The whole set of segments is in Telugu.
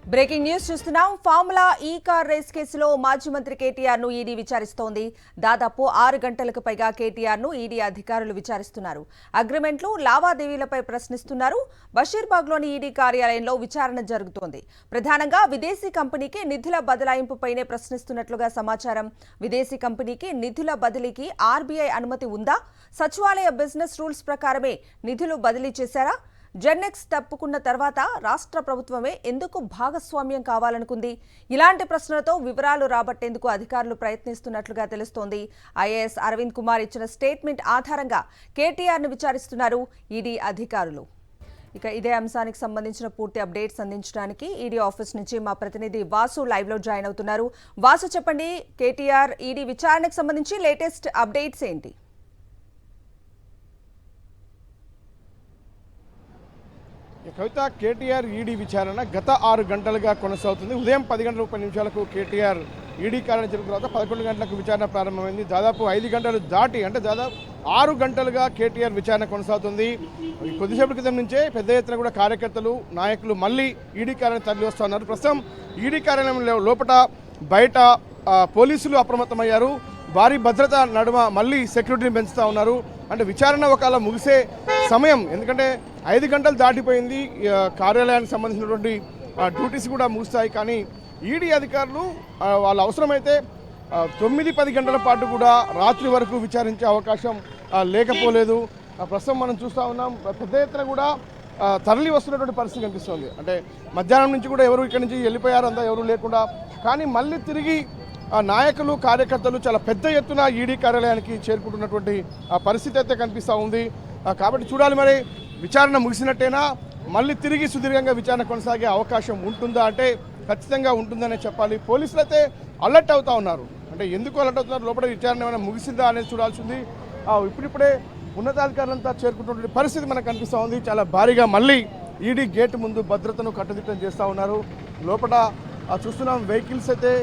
బ్రేకింగ్ న్యూస్ చూస్తున్నాం. ఫార్ములా ఈ కార్ రేస్ కేసులో మాజీ మంత్రి కేటీఆర్ ను ఈడీ విచారిస్తోంది. దాదాపు 6 గంటలకు పైగా కేటీఆర్ ను ఈడీ అధికారులు విచారిస్తున్నారు. అగ్రిమెంట్లు, లావాదేవీలపై ప్రశ్నిస్తున్నారు. బషీర్బాగ్లోని ఈడీ కార్యాలయంలో విచారణ జరుగుతోంది. ప్రధానంగా విదేశీ కంపెనీకి నిధుల బదలాయింపుపైనే ప్రశ్నిస్తున్నట్లుగా సమాచారం. విదేశీ కంపెనీకి నిధుల బదిలీకి ఆర్బీఐ అనుమతి ఉందా? సచివాలయ బిజినెస్ రూల్స్ ప్రకారమే నిధులు బదిలీ చేశారా? జెన్నెక్స్ తప్పుకున్న తర్వాత రాష్ట్ర ప్రభుత్వమే ఎందుకు భాగస్వామ్యం కావాలనుకుంది? ఇలాంటి ప్రశ్నలతో వివరాలు రాబట్టేందుకు అధికారులు ప్రయత్నిస్తున్నట్లుగా తెలుస్తోంది. ఐఏఎస్ అరవింద్ కుమార్ ఇచ్చిన స్టేట్మెంట్ ఆధారంగా కేటీఆర్ను విచారిస్తున్నారు ఈడీ అధికారులు. ఇక ఇదే అంశానికి సంబంధించిన పూర్తి అప్డేట్స్ అందించడానికి ఈడీ ఆఫీస్ నుంచి మా ప్రతినిధి వాసు లైవ్ లో జాయిన్ అవుతున్నారు. వాసు, చెప్పండి, కేటీఆర్ ఈడీ విచారణకు సంబంధించి లేటెస్ట్ అప్డేట్స్ ఏంటి? కవిత, కేటీఆర్ ఈడీ విచారణ గత 6 గంటలుగా కొనసాగుతుంది. ఉదయం 10 గంటల 30 నిమిషాలకు కేటీఆర్ ఈడీ కార్యాలయం జరిగిన తర్వాత 11 గంటలకు విచారణ ప్రారంభమైంది. దాదాపు 5 గంటలు దాటి, అంటే దాదాపు 6 గంటలుగా కేటీఆర్ విచారణ కొనసాగుతుంది. కొద్దిసేపటి క్రితం నుంచే పెద్ద ఎత్తున కూడా కార్యకర్తలు, నాయకులు మళ్ళీ ఈడీ కార్యాలయం తరలి వస్తూ ఉన్నారు. ప్రస్తుతం ఈడీ కార్యాలయం లోపల బయట పోలీసులు అప్రమత్తమయ్యారు. భారీ భద్రత నడుమ మళ్ళీ సెక్యూరిటీని పెంచుతూ ఉన్నారు. అంటే విచారణ ఒకవేళ ముగిసే సమయం, ఎందుకంటే 5 గంటలు దాటిపోయింది. కార్యాలయానికి సంబంధించినటువంటి డ్యూటీస్ కూడా ముగుస్తాయి. కానీ ఈడీ అధికారులు వాళ్ళ అవసరమైతే 9-10 గంటల పాటు కూడా రాత్రి వరకు విచారించే అవకాశం లేకపోలేదు. ప్రస్తుతం మనం చూస్తూ ఉన్నాం, పెద్ద ఎత్తున కూడా తరలి వస్తున్నటువంటి పరిస్థితి కనిపిస్తుంది. అంటే మధ్యాహ్నం నుంచి కూడా ఎవరు ఇక్కడి నుంచి వెళ్ళిపోయారు, అంతా ఎవరు లేకుండా. కానీ మళ్ళీ తిరిగి నాయకులు, కార్యకర్తలు చాలా పెద్ద ఎత్తున ఈడీ కార్యాలయానికి చేరుకుంటున్నటువంటి పరిస్థితి అయితే కనిపిస్తూ ఉంది. కాబట్టి చూడాలి, మరి విచారణ ముగిసినట్టేనా, మళ్ళీ తిరిగి సుదీర్ఘంగా విచారణ కొనసాగే అవకాశం ఉంటుందా అంటే ఖచ్చితంగా ఉంటుందనే చెప్పాలి. పోలీసులు అయితే అలర్ట్ అవుతూ ఉన్నారు. అంటే ఎందుకు అలర్ట్ అవుతున్నారు, లోపల విచారణ ఏమైనా ముగిసిందా అనేది చూడాల్సింది. ఇప్పుడిప్పుడే ఉన్నతాధికారులంతా చేరుకుంటున్న పరిస్థితి మనకు కనిపిస్తూ ఉంది. చాలా భారీగా మళ్ళీ ఈడీ గేట్ ముందు భద్రతను కట్టుదిట్టం చేస్తూ ఉన్నారు. లోపల చూస్తున్నాం, వెహికల్స్ అయితే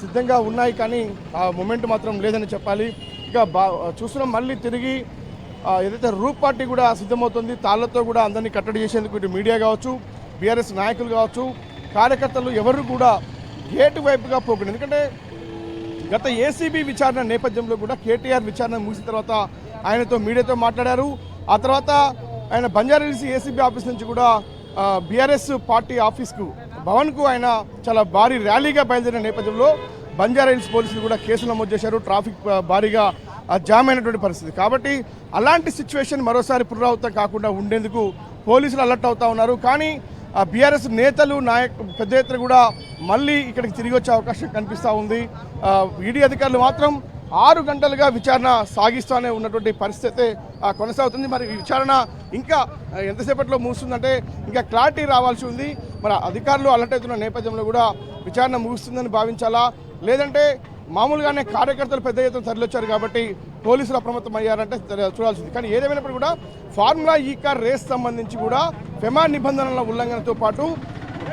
సిద్ధంగా ఉన్నాయి, కానీ ఆ మూమెంట్ మాత్రం లేదని చెప్పాలి. ఇక చూస్తున్నాం, మళ్ళీ తిరిగి ఏదైతే రూప్ పార్టీ కూడా సిద్ధమవుతుంది. తాళ్లతో కూడా అందరినీ కట్టడి చేసేందుకు ఇటు మీడియా కావచ్చు, బీఆర్ఎస్ నాయకులు కావచ్చు, కార్యకర్తలు ఎవరు కూడా గేటు వైపుగా పోకుండా. ఎందుకంటే గత ఏసీబీ విచారణ నేపథ్యంలో కూడా కేటీఆర్ విచారణ ముగిసిన తర్వాత ఆయనతో మీడియాతో మాట్లాడారు. ఆ తర్వాత ఆయన బంజారాహిల్స్ ఏసీబీ ఆఫీస్ నుంచి కూడా బీఆర్ఎస్ పార్టీ ఆఫీస్కు, భవన్కు ఆయన చాలా భారీ ర్యాలీగా బయలుదేరిన నేపథ్యంలో బంజారాహిల్స్ పోలీసులు కూడా కేసులు నమోదు చేశారు. ట్రాఫిక్ భారీగా జామ్ అయినటువంటి పరిస్థితి. కాబట్టి అలాంటి సిచ్యువేషన్ మరోసారి పునరావృతం కాకుండా ఉండేందుకు పోలీసులు అలర్ట్ అవుతూ ఉన్నారు. కానీ బీఆర్ఎస్ నేతలు, నాయకులు పెద్ద ఎత్తున కూడా మళ్ళీ ఇక్కడికి తిరిగి వచ్చే అవకాశం కనిపిస్తూ ఉంది. ఈడీ అధికారులు మాత్రం 6 గంటలుగా విచారణ సాగిస్తూనే ఉన్నటువంటి పరిస్థితి కొనసాగుతుంది. మరి ఈ విచారణ ఇంకా ఎంతసేపట్లో ముగుస్తుందంటే ఇంకా క్లారిటీ రావాల్సి ఉంది. మరి అధికారులు అలర్ట్ అవుతున్న నేపథ్యంలో కూడా విచారణ ముగుస్తుందని భావించాలా, లేదంటే మామూలుగానే కార్యకర్తలు పెద్ద ఎత్తున తరలివచ్చారు కాబట్టి పోలీసులు అప్రమత్తం అయ్యారంటే చూడాల్సింది. కానీ ఏదేమైనప్పుడు కూడా ఫార్ములా ఈ కార్ రేస్ సంబంధించి కూడా ఫెమా నిబంధనల ఉల్లంఘనతో పాటు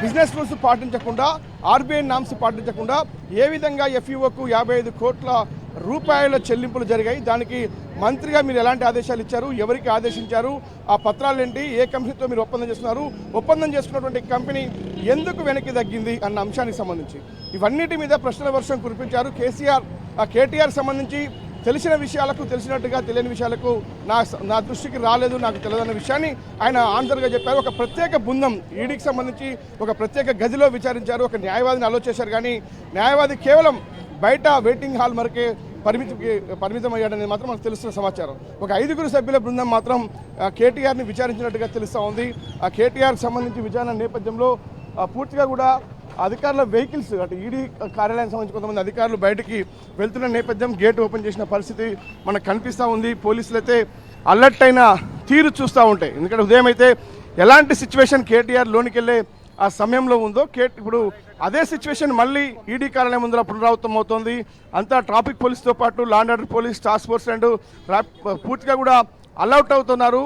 బిజినెస్ రూల్స్ పాటించకుండా, ఆర్బీఐ నామ్స్ పాటించకుండా ఏ విధంగా ఎఫ్ఈఓకు 55 కోట్ల రూపాయల చెల్లింపులు జరిగాయి, దానికి మంత్రిగా మీరు ఎలాంటి ఆదేశాలు ఇచ్చారు, ఎవరికి ఆదేశించారు, ఆ పత్రాలు ఏంటి, ఏ కంపెనీతో మీరు ఒప్పందం చేస్తున్నారు, ఒప్పందం చేసుకున్నటువంటి కంపెనీ ఎందుకు వెనక్కి తగ్గింది అన్న అంశానికి సంబంధించి ఇవన్నిటి మీద ప్రశ్నల వర్షం కురిపించారు కేటీఆర్ సంబంధించి. తెలిసిన విషయాలకు తెలిసినట్టుగా, తెలియని విషయాలకు నా దృష్టికి రాలేదు, నాకు తెలియదన్న విషయాన్ని ఆయన ఆన్సర్గా చెప్పారు. ఒక ప్రత్యేక బృందం ఈడీకి సంబంధించి ఒక ప్రత్యేక గదిలో విచారించారు, ఒక న్యాయవాదిని అలో చేశారు. కానీ న్యాయవాది కేవలం బయట వెయిటింగ్ హాల్ వరకే పరిమితం అయ్యాడనేది మాత్రం మనకు తెలుస్తున్న సమాచారం. ఒక 5 సభ్యుల బృందం మాత్రం కేటీఆర్ని విచారించినట్టుగా తెలుస్తూ ఉంది. ఆ కేటీఆర్ సంబంధించి విచారణ నేపథ్యంలో పూర్తిగా కూడా అధికారుల వెహికల్స్, అంటే ఈడీ కార్యాలయానికి సంబంధించి కొంతమంది అధికారులు బయటికి వెళ్తున్న నేపథ్యం, గేట్ ఓపెన్ చేసిన పరిస్థితి మనకు కనిపిస్తూ ఉంది. పోలీసులు అయితే అలర్ట్ అయిన తీరు చూస్తూ ఉంటాయి. ఎందుకంటే ఉదయం అయితే ఎలాంటి సిచ్యువేషన్ కేటీఆర్ లోనికి వెళ్ళే ఆ సమయంలో ఉందో, ఇప్పుడు అదే సిచ్యువేషన్ మళ్ళీ ఈడీ కార్యాలయం ముందర పునరావృతం అవుతోంది. అంతా ట్రాఫిక్ పోలీసుతో పాటు law and order police, task force and పూర్తిగా కూడా అలౌట్ అవుతున్నారు.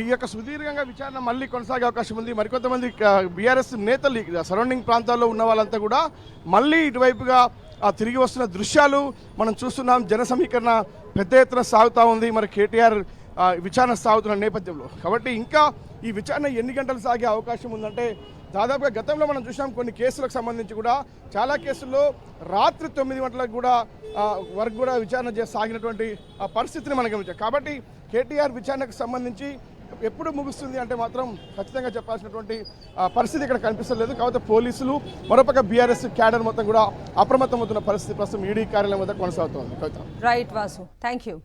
ఈ యొక్క సుదీర్ఘంగా విచారణ మళ్ళీ కొనసాగే అవకాశం ఉంది. మరికొంతమంది బీఆర్ఎస్ నేతలు సరౌండింగ్ ప్రాంతాల్లో ఉన్న వాళ్ళంతా కూడా మళ్ళీ ఇటువైపుగా తిరిగి వస్తున్న దృశ్యాలు మనం చూస్తున్నాం. జన సమీకరణ పెద్ద ఎత్తున సాగుతూ ఉంది మరి కేటీఆర్ విచారణ సాగుతున్న నేపథ్యంలో. కాబట్టి ఇంకా ఈ విచారణ ఎన్ని గంటలు సాగే అవకాశం ఉందంటే దాదాపుగా గతంలో మనం చూసాం కొన్ని కేసులకు సంబంధించి కూడా చాలా కేసుల్లో రాత్రి 9 గంటలకు కూడా వరకు కూడా విచారణ సాగినటువంటి పరిస్థితిని మనం గమనించాం. కాబట్టి కేటీఆర్ విచారణకు సంబంధించి ఎప్పుడు ముగుస్తుంది అంటే మాత్రం ఖచ్చితంగా చెప్పాల్సినటువంటి పరిస్థితి ఇక్కడ కనిపిస్తలేదు. కాబట్టి పోలీసులు మరోపక్క బీఆర్ఎస్ క్యాడర్ మొత్తం కూడా అప్రమత్తమవుతున్న పరిస్థితి ప్రస్తుతం ఈడీ కార్యాలయం వద్ద కొనసాగుతోంది. Right Vasu, thank you.